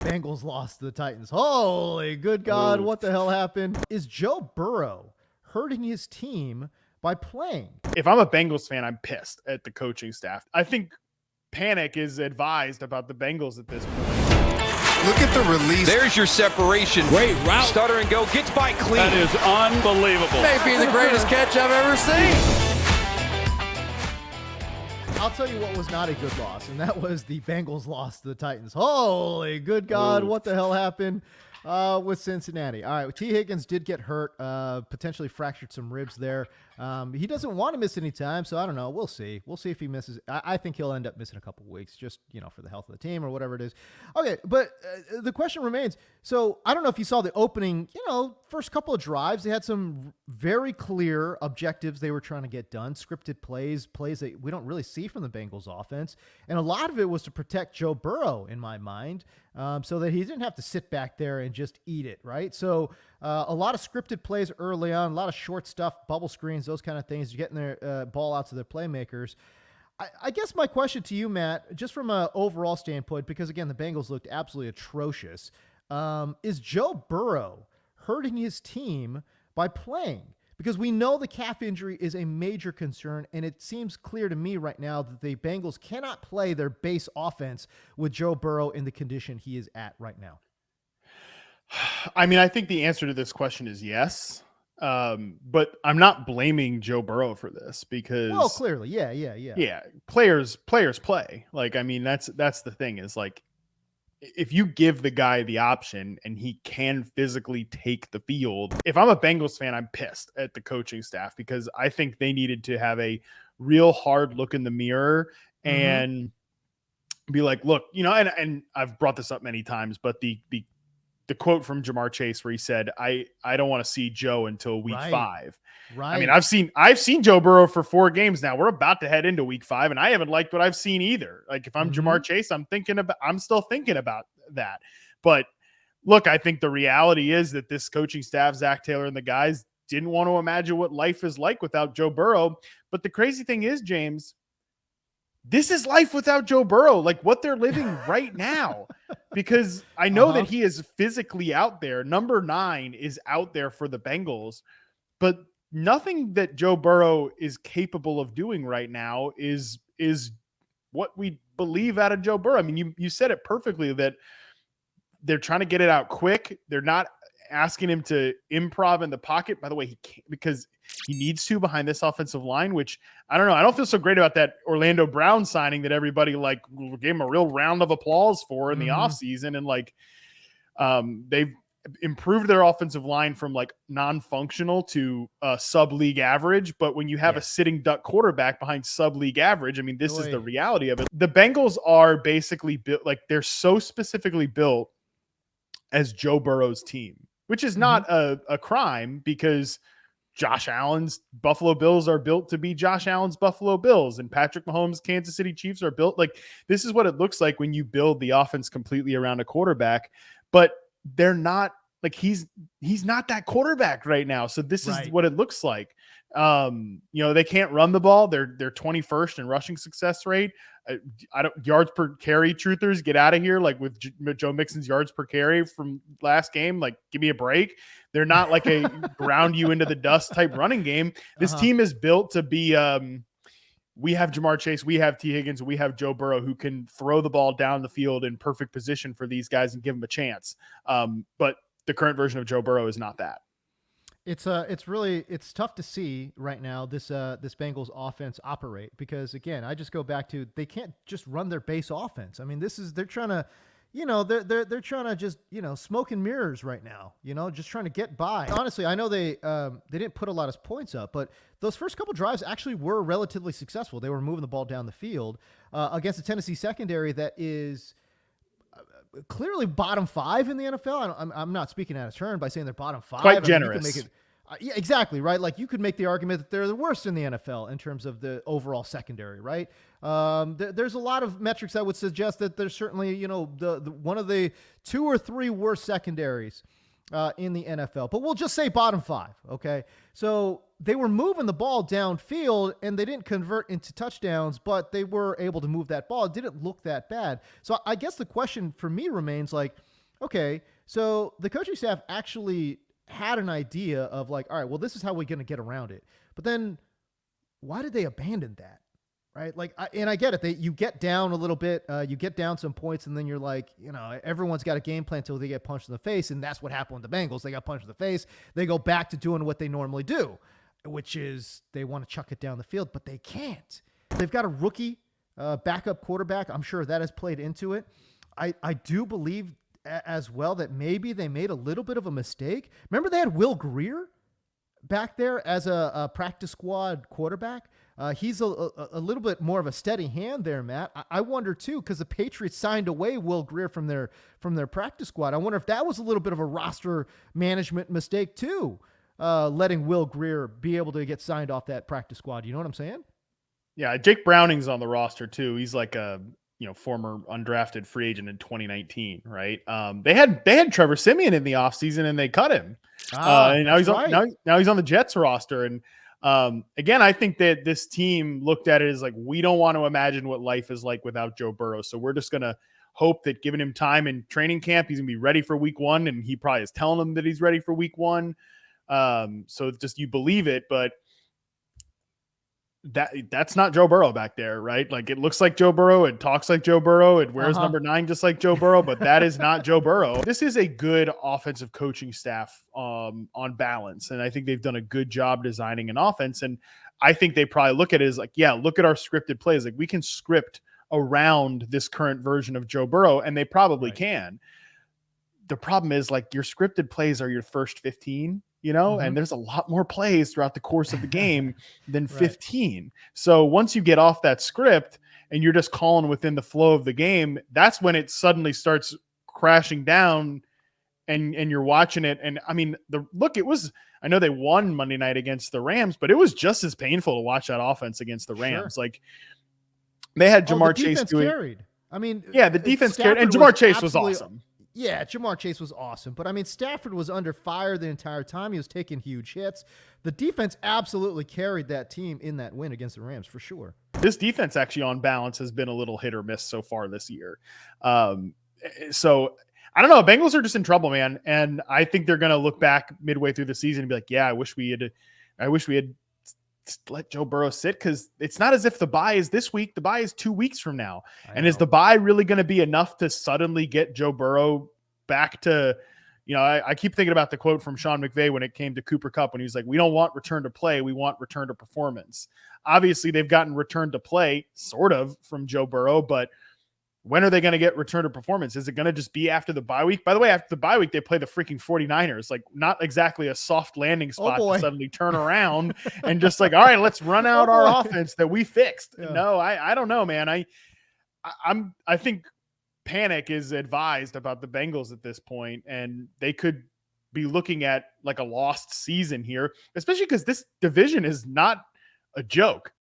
Bengals lost to the Titans. Holy good God, what the hell happened? Is Joe Burrow hurting his team by playing? If I'm a Bengals fan, I'm pissed at the coaching staff. I think panic is advised about the Bengals at this point. Look at the release. There's your separation. Great route. Stutter and go. Gets by clean. That is unbelievable. Maybe the greatest catch I've ever seen. I'll tell you what was not a good loss, and that was the Bengals loss to the Titans. Holy good God, what the hell happened with Cincinnati? All right, T. Higgins did get hurt, potentially fractured some ribs there. He doesn't want to miss any time, so I don't know. We'll see. We'll see if he misses. I think he'll end up missing a couple weeks, just, for the health of the team or whatever it is. Okay, but the question remains. So I don't know if you saw the opening, first couple of drives. They had some very clear objectives they were trying to get done, scripted plays that we don't really see from the Bengals offense. And a lot of it was to protect Joe Burrow, in my mind, so that he didn't have to sit back there and just eat it, right? So a lot of scripted plays early on, a lot of short stuff, bubble screens, those kind of things, getting their ball out to their playmakers. I guess my question to you, Matt, just from an overall standpoint, because, again, the Bengals looked absolutely atrocious, is Joe Burrow hurting his team by playing? Because we know the calf injury is a major concern, and it seems clear to me right now that the Bengals cannot play their base offense with Joe Burrow in the condition he is at right now. I mean, I think the answer to this question is yes. But I'm not blaming Joe Burrow for this because, well, clearly, yeah. Players play. Like, I mean, that's the thing is, like, if you give the guy the option and he can physically take the field, if I'm a Bengals fan, I'm pissed at the coaching staff because I think they needed to have a real hard look in the mirror and be like, look, and I've brought this up many times, but the quote from Jamar Chase where he said, I don't want to see Joe until week 5. Right. I mean, I've seen Joe Burrow for 4 games now. We're about to head into week 5 and I haven't liked what I've seen either. Like, if I'm Jamar Chase, I'm still thinking about that. But look, I think the reality is that this coaching staff, Zach Taylor and the guys, didn't want to imagine what life is like without Joe Burrow. But the crazy thing is, James, this is life without Joe Burrow, like what they're living right now, because I know that he is physically out there. Number 9 is out there for the Bengals, but nothing that Joe Burrow is capable of doing right now is what we believe out of Joe Burrow. I mean, you said it perfectly that they're trying to get it out quick. They're not asking him to improv in the pocket. By the way, he can't, because he needs to behind this offensive line, which I don't know. I don't feel so great about that Orlando Brown signing that everybody gave him a real round of applause for in the offseason. And they've improved their offensive line from non-functional to sub-league average. But when you have a sitting duck quarterback behind sub-league average, I mean, this is the reality of it. The Bengals are basically built, they're so specifically built as Joe Burrow's team, which is not a crime, because Josh Allen's Buffalo Bills are built to be Josh Allen's Buffalo Bills, and Patrick Mahomes' Kansas City Chiefs are built this is what it looks like when you build the offense completely around a quarterback. But they're not he's not that quarterback right now. So this is what it looks like. They can't run the ball. They're 21st in rushing success rate. Yards per carry truthers, get out of here. With Joe Mixon's yards per carry from last game, give me a break. They're not a ground you into the dust type running game. This team is built to be, we have Jamar Chase, we have T. Higgins, we have Joe Burrow, who can throw the ball down the field in perfect position for these guys and give them a chance. But the current version of Joe Burrow is not that. It's tough to see right now this Bengals offense operate, because again, I just go back to, they can't just run their base offense. I mean, they're trying to, they're trying to just, smoke and mirrors right now, just trying to get by. Honestly, I know they didn't put a lot of points up, but those first couple drives actually were relatively successful. They were moving the ball down the field against the Tennessee secondary that is clearly bottom 5 in the NFL. I'm not speaking out of turn by saying they're bottom 5. Quite generous. You can make it, yeah, exactly, right? You could make the argument that they're the worst in the NFL in terms of the overall secondary, right? There's a lot of metrics that would suggest that there's certainly, the one of the 2 or 3 worst secondaries in the NFL. But we'll just say bottom 5, okay? So they were moving the ball downfield, and they didn't convert into touchdowns, but they were able to move that ball. It didn't look that bad. So I guess the question for me remains, Okay, so the coaching staff actually had an idea of like, all right, well, this is how we're going to get around it. But then why did they abandon that? Right? Like, and I get it. You get down a little bit, you get down some points, and then you're like, everyone's got a game plan until they get punched in the face. And that's what happened with the Bengals. They got punched in the face. They go back to doing what they normally do, which is they want to chuck it down the field, but they can't. They've got a rookie backup quarterback. I'm sure that has played into it. I do believe as well that maybe they made a little bit of a mistake. Remember they had Will Grier back there as a practice squad quarterback. He's a little bit more of a steady hand there, Matt. I wonder too, because the Patriots signed away Will Grier from their practice squad. I wonder if that was a little bit of a roster management mistake too, letting Will Grier be able to get signed off that practice squad. You know what I'm saying? Yeah, Jake Browning's on the roster too. He's like a former undrafted free agent in 2019, right? They had Trevor Siemian in the offseason and they cut him. And now he's on the Jets roster. And again, I think that this team looked at it as like, we don't want to imagine what life is like without Joe Burrow. So we're just gonna hope that giving him time in training camp, he's gonna be ready for week 1, and he probably is telling them that he's ready for week 1. So just you believe it, but that's not Joe Burrow back there, right? Like, it looks like Joe Burrow, it talks like Joe Burrow, it wears number 9 just like Joe Burrow, but that is not Joe Burrow. This is a good offensive coaching staff on balance, and I think they've done a good job designing an offense. And I think they probably look at it as like, yeah, look at our scripted plays. Like, we can script around this current version of Joe Burrow, and they probably can. The problem is, like, your scripted plays are your first 15. And there's a lot more plays throughout the course of the game than 15. So once you get off that script and you're just calling within the flow of the game, that's when it suddenly starts crashing down and you're watching it. And I mean, I know they won Monday night against the Rams, but it was just as painful to watch that offense against the Rams. Sure. Like, they had Jamar Chase doing. Carried. I mean, yeah, the defense carried, and Jamar Chase was awesome. Yeah, Jamar Chase was awesome. But, I mean, Stafford was under fire the entire time. He was taking huge hits. The defense absolutely carried that team in that win against the Rams, for sure. This defense actually on balance has been a little hit or miss so far this year. So, I don't know. Bengals are just in trouble, man. And I think they're going to look back midway through the season and be like, yeah, I wish we had let Joe Burrow sit, because it's not as if the bye is this week. The bye is 2 weeks from now. And is the bye really going to be enough to suddenly get Joe Burrow back to, I keep thinking about the quote from Sean McVay when it came to Cooper Kupp, when he was like, we don't want return to play. We want return to performance. Obviously they've gotten return to play sort of from Joe Burrow, but when are they going to get return to performance? Is it going to just be after the bye week? By the way, after the bye week, they play the freaking 49ers, like not exactly a soft landing spot to suddenly turn around and just like, all right, let's run out our offense that we fixed. Yeah. No, I don't know, man. I think panic is advised about the Bengals at this point, and they could be looking at like a lost season here, especially because this division is not a joke.